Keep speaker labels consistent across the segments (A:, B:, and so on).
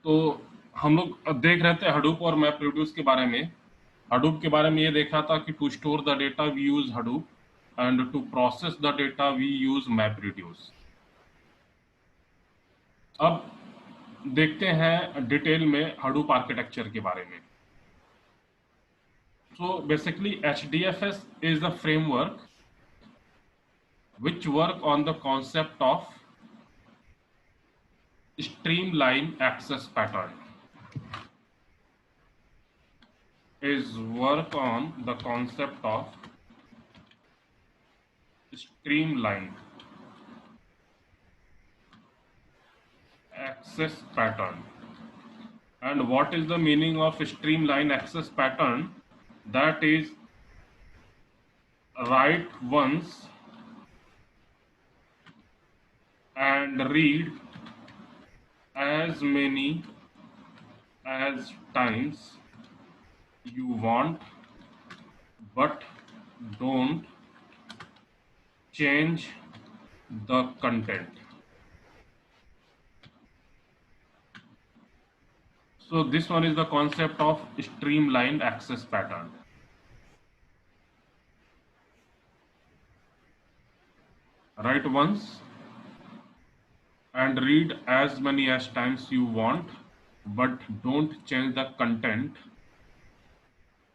A: तो हम लोग देख रहे थे हडूप और मैप रिड्यूस के बारे में। हडूप के बारे में ये देखा था कि to store the data we use Hadoop and to process the data we use map reduce. अब देखते हैं डिटेल में हडूप आर्किटेक्चर के बारे में। So basically HDFS is the framework which work on the concept of streamline access pattern. Is work on the concept of streamlined access pattern. And what is the meaning of streamline access pattern? That is, write once and read as many as times you want, but don't change the content. So this one is the concept of streamlined access pattern. Write once and read as many as times you want, but don't change the content.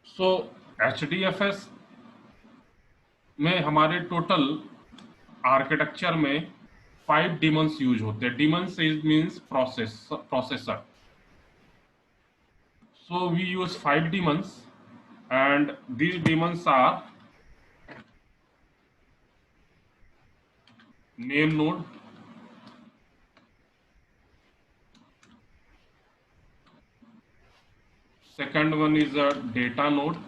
A: So HDFS में हमारे total architecture में 5 Demons use होते हैं। Demons means processor. So we use 5 demons, and these demons are name node, second one is a data node,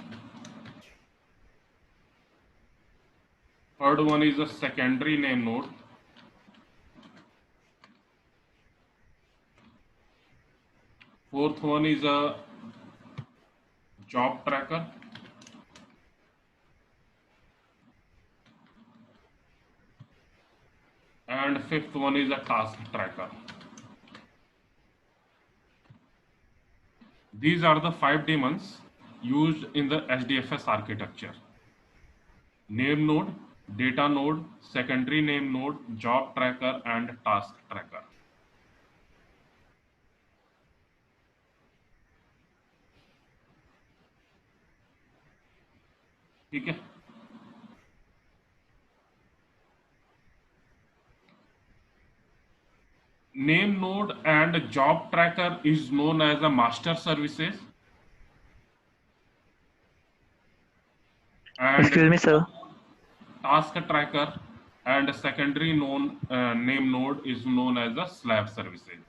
A: third one is a secondary name node, fourth one is a job tracker, and fifth one is a task tracker. These are the 5 daemons used in the HDFS architecture: name node, data node, secondary name node, job tracker, and task tracker. ठीक है। Name node and job tracker is known as a master services, and
B: Excuse me, sir.
A: task tracker and secondary name node is known as the slab services.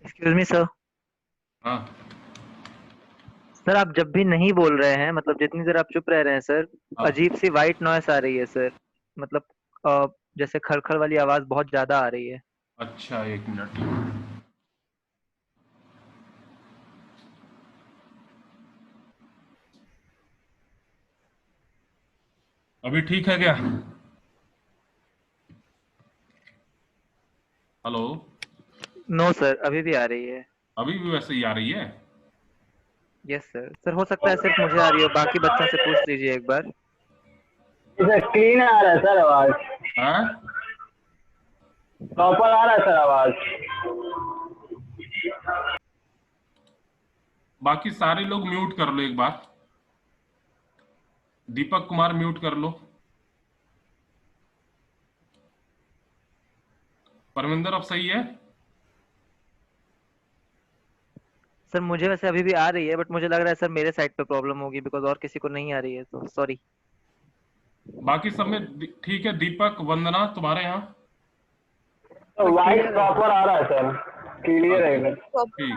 B: Excuse me, sir.
A: हाँ,
B: sir आप जब भी नहीं बोल रहे हैं, मतलब जितनी देर आप चुप रह रहे हैं सर,
A: हाँ।
B: अजीब सी वाइट नॉइस आ रही है सर। मतलब जैसे खड़खड़ वाली आवाज बहुत ज्यादा आ रही है।
A: अच्छा, एक मिनट। अभी ठीक है क्या? हेलो?
B: नो सर, अभी भी आ रही है।
A: अभी भी वैसे ही आ रही है?
B: Yes sir. सर हो सकता है सिर्फ मुझे आ रही हो, बाकी बच्चों से पूछ लीजिए एक बार।
C: सर क्लीन आ रहा है सर आवाज,
A: हाँ?
C: प्रॉपर आ रहा है सर आवाज।
A: बाकी सारे लोग म्यूट कर लो एक बार। दीपक कुमार म्यूट कर लो। परमिंदर अब सही है?
B: सर मुझे वैसे अभी भी आ रही है, बट मुझे लग रहा है सर मेरे साइड पे प्रॉब्लम होगी, बिकॉज और किसी को नहीं आ रही है, तो सॉरी।
A: बाकी सब में ठीक है। दीपक, वंदना, तुम्हारे यहाँ?
C: वाइस प्रॉपर आ रहा है सर, क्लियर है एकदम।
A: ठीक,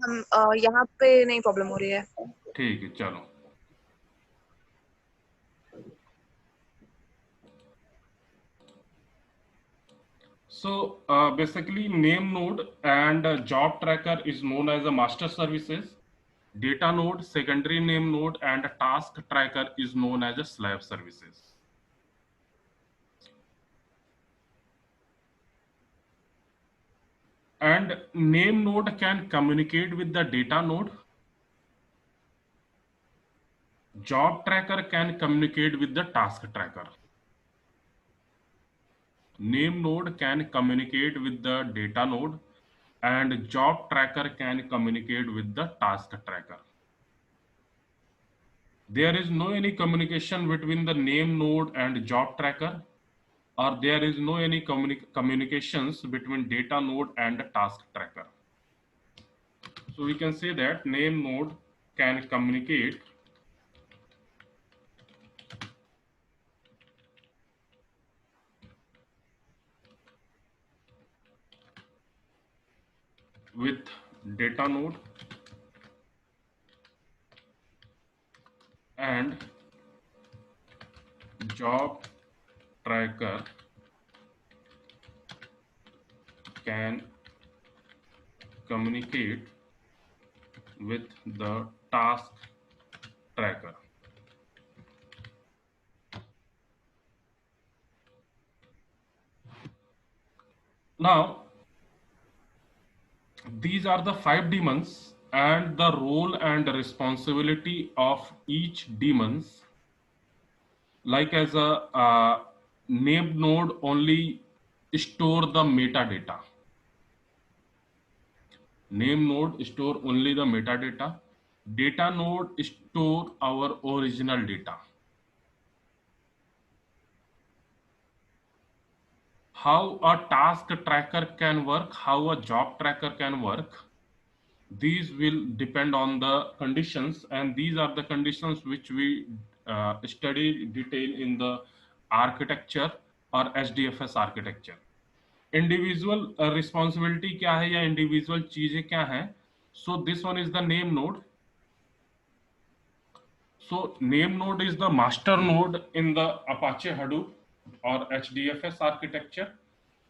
D: हम यहाँ पे नहीं प्रॉब्लम हो रही है।
A: ठीक है, चलो। So basically name node and job tracker is known as a master services. Data node, secondary name node, and task tracker is known as a slab services. and name node can communicate with the data node. Job tracker can communicate with the task tracker. Name node can communicate with the data node, and job tracker can communicate with the task tracker. There is no any communication between the name node and job tracker, or there is no any communications between data node and task tracker. So we can say that name node can communicate with data node and job tracker can communicate with the task tracker. Now, these are the 5 daemons, and the role and responsibility of each daemons. Like as a named node only store the metadata. Name node store only the metadata. Data node store our original data. How a task tracker can work, how a job tracker can work, these will depend on the conditions, and these are the conditions which we study detail in the architecture or HDFS architecture. Individual responsibility क्या है या individual चीजें क्या हैं? So this one is the name node. So name node is the master node in the Apache Hadoop or HDFS architecture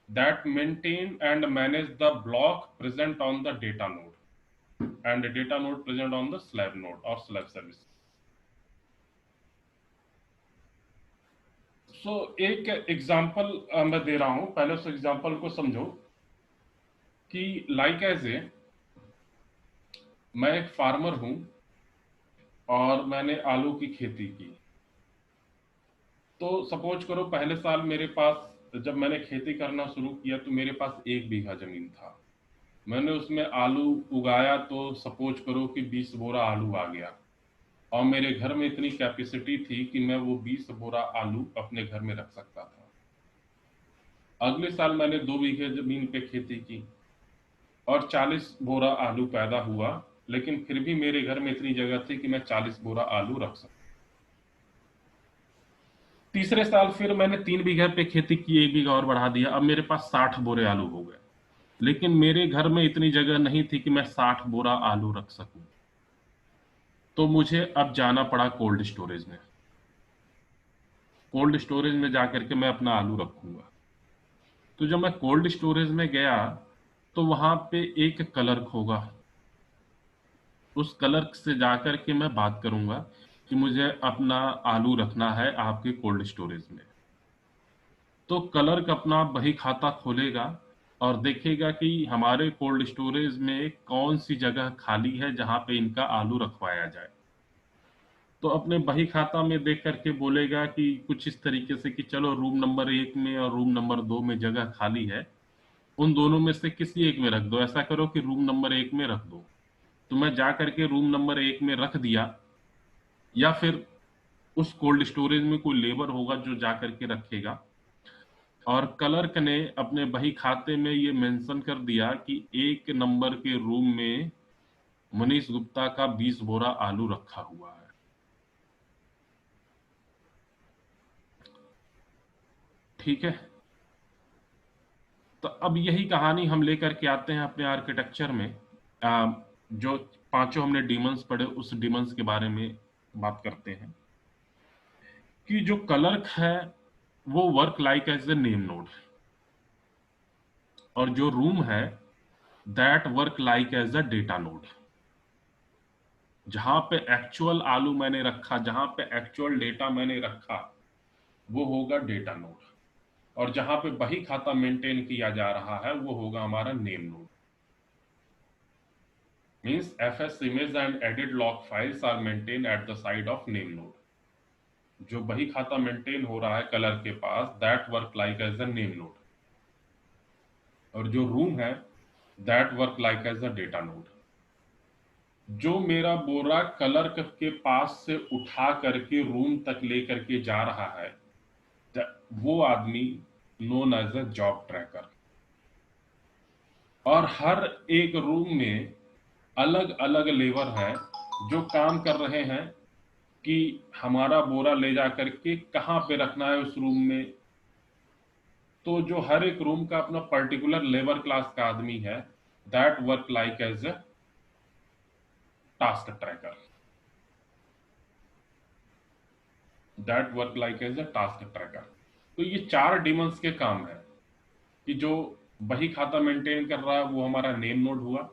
A: that maintain and manage the block present on the data node and the data node present on the slab node or slab service. सो एक example मैं दे रहा हूं, पहले उस example को समझो कि like as ए मैं एक फार्मर हूं और मैंने आलू की खेती की. तो सपोज करो पहले साल मेरे पास जब मैंने खेती करना शुरू किया तो मेरे पास 1 बीघा जमीन था. मैंने उसमें आलू उगाया तो सपोज करो कि 20 बोरा आलू आ गया, और मेरे घर में इतनी कैपेसिटी थी कि मैं वो 20 बोरा आलू अपने घर में रख सकता था. अगले साल मैंने 2 बीघे जमीन पे खेती की और 40 बोरा आलू पैदा हुआ, लेकिन फिर भी मेरे घर में इतनी जगह थी कि मैं 40 बोरा आलू रख सकता. तीसरे साल फिर मैंने 3 बीघे पे खेती की, 1 बीघा और बढ़ा दिया, अब मेरे पास 60 बोरे आलू हो गए, लेकिन मेरे घर में इतनी जगह नहीं थी कि मैं 60 बोरा आलू रख सकूं. तो मुझे अब जाना पड़ा कोल्ड स्टोरेज में. कोल्ड स्टोरेज में जाकर के मैं अपना आलू रखूंगा. तो जब मैं कोल्ड स्टोरेज में गया तो वहां पे एक क्लर्क होगा. उस क्लर्क से जाकर के मैं बात करूंगा कि मुझे अपना आलू रखना है आपके कोल्ड स्टोरेज में. तो क्लर्क अपना बही खाता खोलेगा और देखेगा कि हमारे कोल्ड स्टोरेज में कौन सी जगह खाली है जहां पे इनका आलू रखवाया जाए. तो अपने बही खाता में देख करके बोलेगा कि कुछ इस तरीके से कि चलो रूम नंबर 1 में और रूम नंबर 2 में जगह खाली है, उन दोनों में से किसी एक में रख दो. ऐसा करो कि रूम नंबर 1 में रख दो. तो मैं जा करके रूम नंबर 1 में रख दिया, या फिर उस कोल्ड स्टोरेज में कोई लेबर होगा जो जा करके रखेगा, और क्लर्क ने अपने बही खाते में ये मेंशन कर दिया कि 1 नंबर के रूम में मनीष गुप्ता का 20 बोरा आलू रखा हुआ है. ठीक है. तो अब यही कहानी हम लेकर के आते हैं अपने आर्किटेक्चर में. जो 5 हमने डीमंस पढ़े उस डीमंस के बारे में बात करते हैं कि जो क्लर्क है वो work like as a name node, और जो रूम है that work like as a data node. जहां पे एक्चुअल आलू मैंने रखा, जहां पे एक्चुअल डेटा मैंने रखा, वो होगा डेटा नोड, और जहां पे बही खाता मेंटेन किया जा रहा है वो होगा हमारा name node. means fs image and edit log files are maintained at the side of name node. जो बही खाता मेंटेन हो रहा है कलर के पास, that work like as a name node, और जो रूम है that work like as a data node. जो मेरा बोरा कलर के पास से उठा करके रूम तक लेकर के जा रहा है, वो आदमी known as a job tracker. और हर एक रूम में अलग अलग लेबर हैं जो काम कर रहे हैं कि हमारा बोरा ले जा करके कहाँ पे रखना है उस रूम में. तो जो हर एक रूम का अपना पर्टिकुलर लेबर क्लास का आदमी है, that work like as a task tracker. That work like as a task tracker. तो ये 4 डिमंस के काम है कि जो बही खाता मेंटेन कर रहा है वो हमारा नेम नोड हुआ,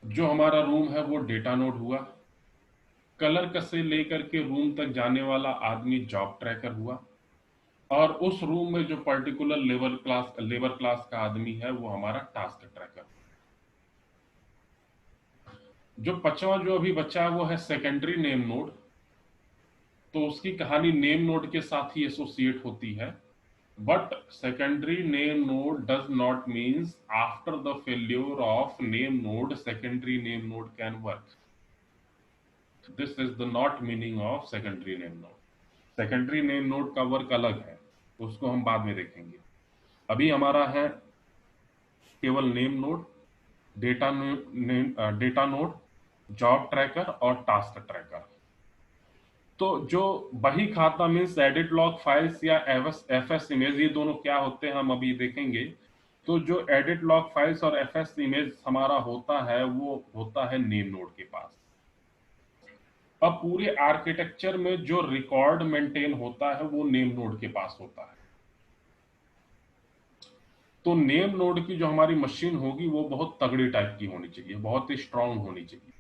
A: जो हमारा रूम है वो डेटा नोड हुआ, कलर से लेकर के रूम तक जाने वाला आदमी जॉब ट्रैकर हुआ, और उस रूम में जो पर्टिकुलर लेबर क्लास का आदमी है वो हमारा टास्क ट्रैकर. जो 5वां जो अभी बचा है वो है सेकेंडरी नेम नोड. तो उसकी कहानी नेम नोड के साथ ही एसोसिएट होती है. But secondary name node does not means after the failure of name node secondary name node can work. This is the not meaning of secondary name node. Secondary name node का work अलग है, उसको हम बाद में देखेंगे. अभी हमारा है केवल name node, data node, job tracker और टास्क ट्रैकर. तो जो बही खाता मीन्स एडिट लॉग फाइल्स या एफएस इमेज, ये दोनों क्या होते हैं हम अभी देखेंगे. तो जो एडिट लॉग फाइल्स और एफएस इमेज हमारा होता है वो होता है नेम नोड के पास. अब पूरे आर्किटेक्चर में जो रिकॉर्ड मेंटेन होता है वो नेम नोड के पास होता है. तो नेम नोड की जो हमारी मशीन होगी वो बहुत तगड़ी टाइप की होनी चाहिए, बहुत ही स्ट्रांग होनी चाहिए.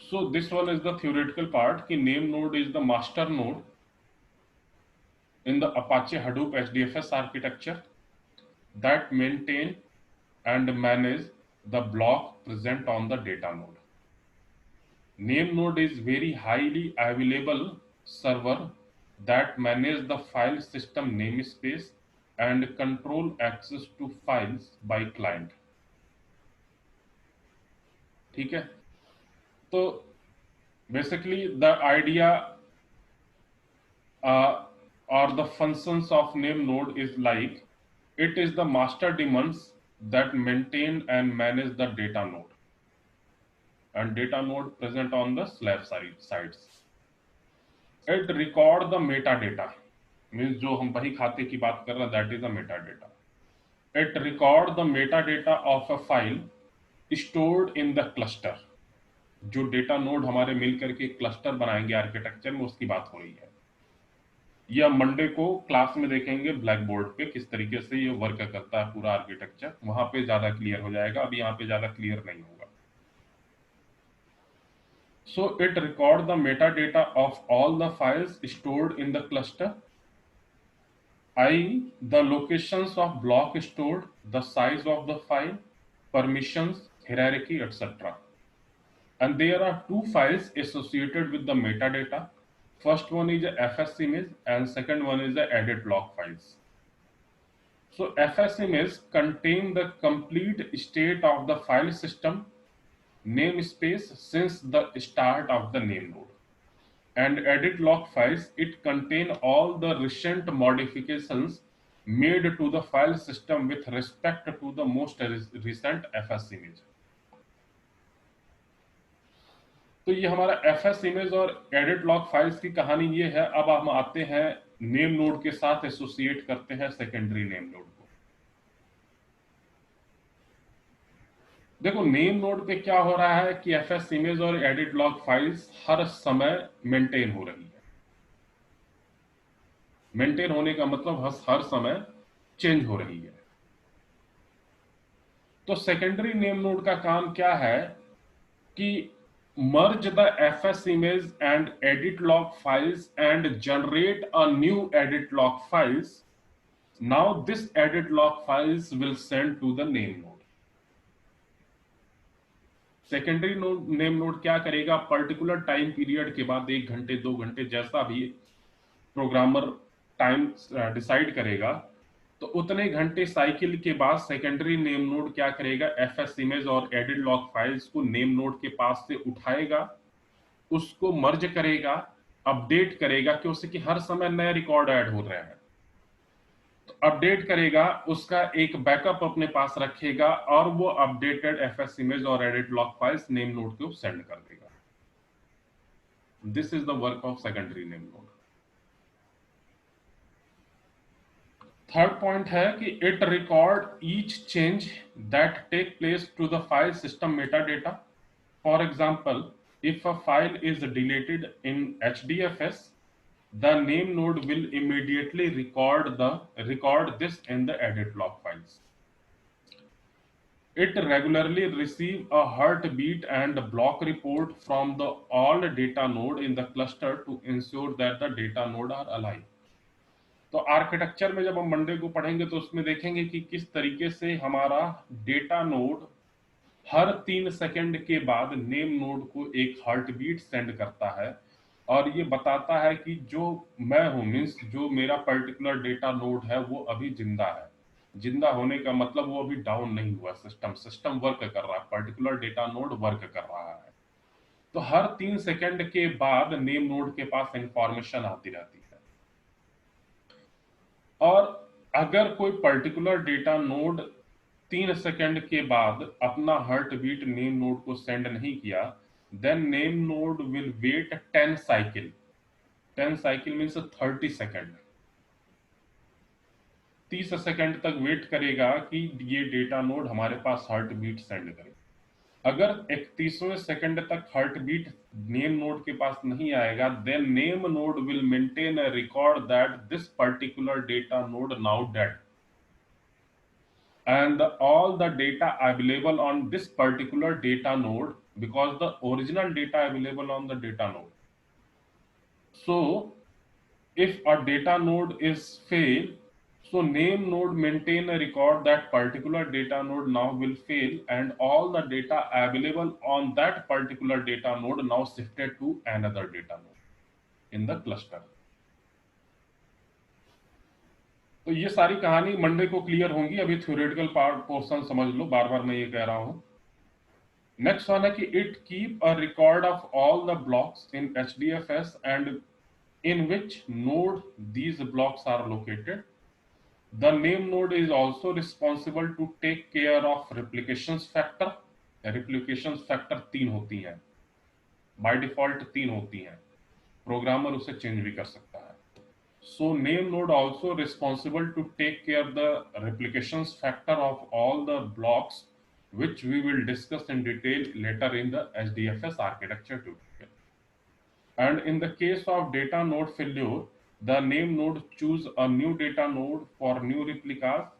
A: So this one is the theoretical part कि name node is the master node in the Apache Hadoop HDFS architecture that maintain and manage the block present on the data node. Name node is very highly available server that manage the file system namespace and control access to files by client. ठीक है. तो basically the idea or the functions of name node is like it is the master daemons that maintain and manage the data node and data node present on the slab sides. It record the metadata means जो हम बही खाते की बात कर रहे हैं that is the metadata. It record the metadata of a file stored in the cluster. जो डेटा नोड हमारे मिलकर के क्लस्टर बनाएंगे आर्किटेक्चर में उसकी बात हो रही है. या मंडे को क्लास में देखेंगे ब्लैक बोर्ड पे किस तरीके से ये वर्क करता है पूरा आर्किटेक्चर, वहां पे ज्यादा क्लियर हो जाएगा, अभी यहाँ पे ज्यादा क्लियर नहीं होगा. So it record the Meta data of all the files stored in the cluster, I the locations of block stored, the size of the file, permissions, hierarchy etcetera. And there are 2 files associated with the metadata. First one is a fs image and second one is the edit log files. So fs image contain the complete state of the file system namespace since the start of the name node. And edit log files, it contain all the recent modifications made to the file system with respect to the most recent fs image. तो ये हमारा FS image और edit log files की कहानी ये है. अब हम आते हैं नेम नोड के साथ एसोसिएट करते हैं सेकेंडरी नेम नोड को. देखो नेम नोड पे क्या हो रहा है कि एफएस इमेज और एडिट लॉग फाइल्स हर समय मेंटेन हो रही है. मेंटेन होने का मतलब हर समय चेंज हो रही है. तो सेकेंडरी नेम नोड का काम क्या है कि merge the fs image and edit log files and generate a new edit log files Now this edit log files will send to the name node. Secondary node name node क्या करेगा, particular time period के बाद 1 घंटे 2 घंटे जैसा भी programmer time decide करेगा, तो उतने घंटे साइकिल के बाद सेकेंडरी नेम नोड क्या करेगा, एफएस इमेज और एडिट लॉग फाइल्स को नेम नोड के पास से उठाएगा, उसको मर्ज करेगा, अपडेट करेगा कि उससे कि हर समय नए रिकॉर्ड ऐड हो रहे हैं, तो अपडेट करेगा, उसका एक बैकअप अपने पास रखेगा और वो अपडेटेड एफएस इमेज और edit log files name node को सेंड कर देगा. This is the work of secondary name node. Third point है कि it record each change that take place to the file system meta data. For example, if a file is deleted in HDFS, the name node will immediately record this in the edit log files. It regularly receive a heartbeat and block report from the all data node in the cluster to ensure that the data node are alive. तो architecture में जब हम Monday को पढ़ेंगे तो उसमें देखेंगे कि किस तरीके से हमारा डेटा नोड हर 3 सेकंड के बाद नेम नोड को एक हार्ट बीट सेंड करता है और ये बताता है कि जो मैं हूं, मीन्स जो मेरा पर्टिकुलर डेटा नोड है वो अभी जिंदा है. जिंदा होने का मतलब वो अभी डाउन नहीं हुआ, सिस्टम वर्क कर रहा है, पर्टिकुलर डेटा नोड वर्क कर रहा है. तो हर 3 सेकंड के बाद नेम नोड के पास इंफॉर्मेशन आती रहती है. और अगर कोई पर्टिकुलर डेटा नोड 3 सेकंड के बाद अपना हार्ट बीट नेम नोड को सेंड नहीं किया, then name node will wait 10 cycle. 10 cycle means 30 second. 30 second तक वेट करेगा कि ये डेटा नोड हमारे पास हार्ट बीट सेंड करे. अगर 31वें सेकंड तक हार्ट बीट नेम नोड के पास नहीं आएगा, then name node will maintain a record that this particular data node now dead and all the data available on this particular data node, because the original data available on the data node. So if a data node is fail, so name node maintain a record that particular data node now will fail and all the data available on that particular data node now shifted to another data node in the cluster. तो ये सारी कहानी Monday को clear होंगी. अभी theoretical part portion समझ लो, बार बार मैं ये कह रहा हूं. नेक्स्ट वन है कि it keep a record of all the blocks in HDFS and in which node these blocks are located. The name node is also responsible to take care of replication factor. Replication factor 3 होती हैं, by default 3 होती हैं, programmer उसे change भी कर सकता है. So name node also responsible to take care of the replications factor of all the blocks, which we will discuss in detail later in the HDFS architecture tutorial. And in the case of data node failure, the name node choose a new data node for new replicas,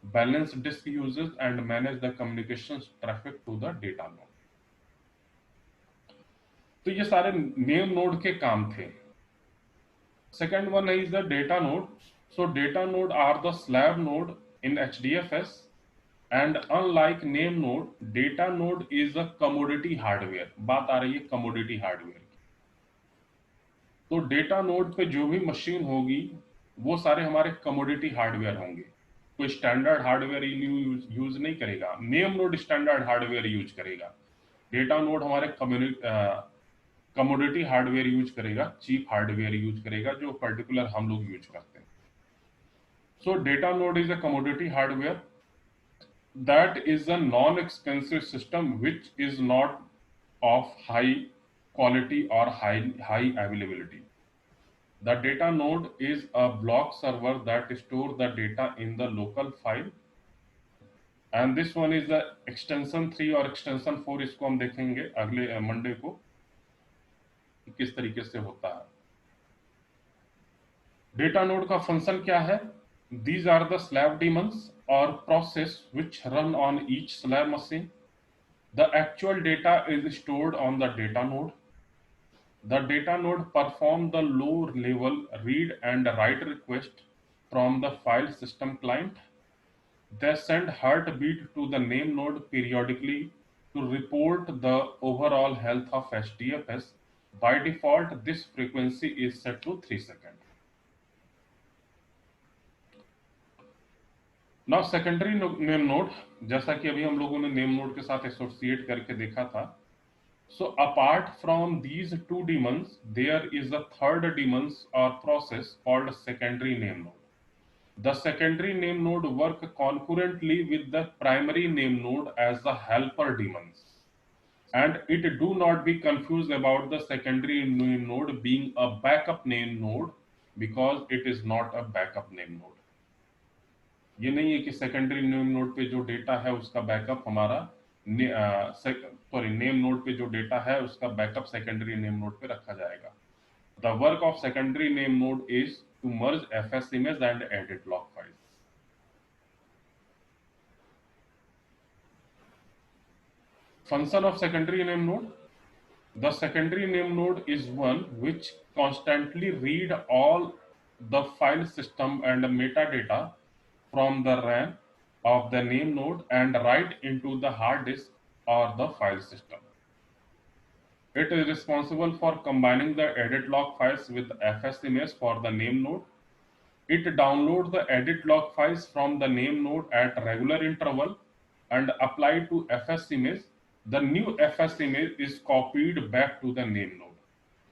A: balance disk uses, and manage the communications traffic to the data node. तो ये सारे name node के काम थे. Second one is the data node. So data node are the slab node in HDFS, and unlike name node, data node is a commodity hardware. बात आ रही है commodity hardware की. तो डेटा नोड पे जो भी मशीन होगी वो सारे हमारे कमोडिटी हार्डवेयर होंगे. कोई स्टैंडर्ड हार्डवेयर यूज नहीं करेगा. Name node standard hardware use करेगा. डेटा नोड हमारे कमोडिटी हार्डवेयर यूज करेगा, चीप हार्डवेयर यूज करेगा जो पर्टिकुलर हम लोग यूज करते हैं. So data node is a commodity hardware that is a non expensive system which is not of high quality और high availability. The data node is a block server that store the data in the local file. And this one is the extension 3 और extension 4. इसको हम देखेंगे अगले Monday को किस तरीके से होता है. डेटा नोड का फंक्शन क्या है? These are the slab daemons or process which run on each slab machine. The actual data is stored on the data node. The data node perform the low level read and write request from the file system client. They send heartbeat to the name node periodically to report the overall health of HDFS. By default, this frequency is set to 3 seconds. Now secondary name node, जैसा कि अभी हम लोगों ने name node के साथ associate करके देखा था. So apart from these two daemons, there is a third daemons or process called secondary name node. The secondary name node work concurrently with the primary name node as the helper daemons. And it do not be confused about the secondary name node being a backup name node, because it is not a backup name node. ये नहीं है कि secondary name node पे जो data है उसका backup हमारा name node पे जो डेटा है उसका बैकअप सेकेंडरी नेम नोड पे रखा जाएगा. The work of secondary name node is to merge FS image and edit log files. Function of secondary name node. The secondary name node is one which constantly read all the file system and metadata from the RAM of the name node and write into the hard disk or the file system. It is responsible for combining the edit log files with FS image for the name node. It downloads the edit log files from the name node at regular interval and apply to FS image. The new FS image is copied back to the name node,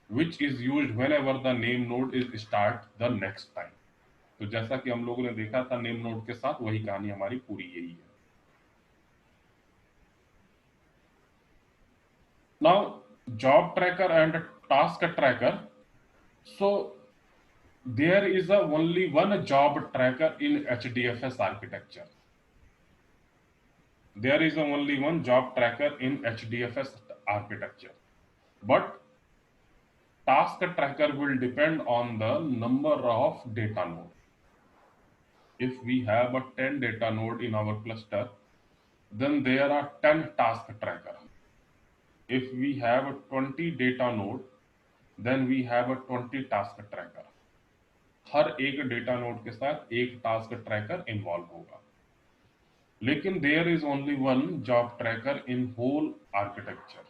A: which is used whenever the name node is start the next time. तो जैसा कि हम लोगों ने देखा था name node के साथ, वही कहानी हमारी पूरी यही है. Now job tracker and task tracker. So there is only one job tracker in HDFS architecture. There is only one job tracker in HDFS architecture, but task tracker will depend on the number of data nodes. If we have a 10 data node in our cluster, then there are 10 task tracker. If we have a 20 data node, then we have a 20 task tracker. हर एक data node के साथ एक task tracker involve होगा. लेकिन there is only one job tracker in whole architecture.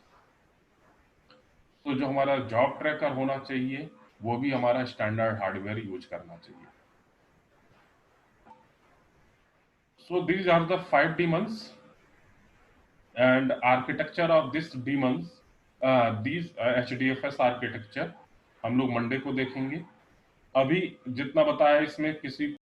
A: तो जो हमारा job tracker होना चाहिए वो भी हमारा स्टैंडर्ड हार्डवेयर यूज करना चाहिए. So these are the 5 daemons and architecture of this daemons. These HDFS architecture हम लोग मंडे को देखेंगे. अभी जितना बताया इसमें किसी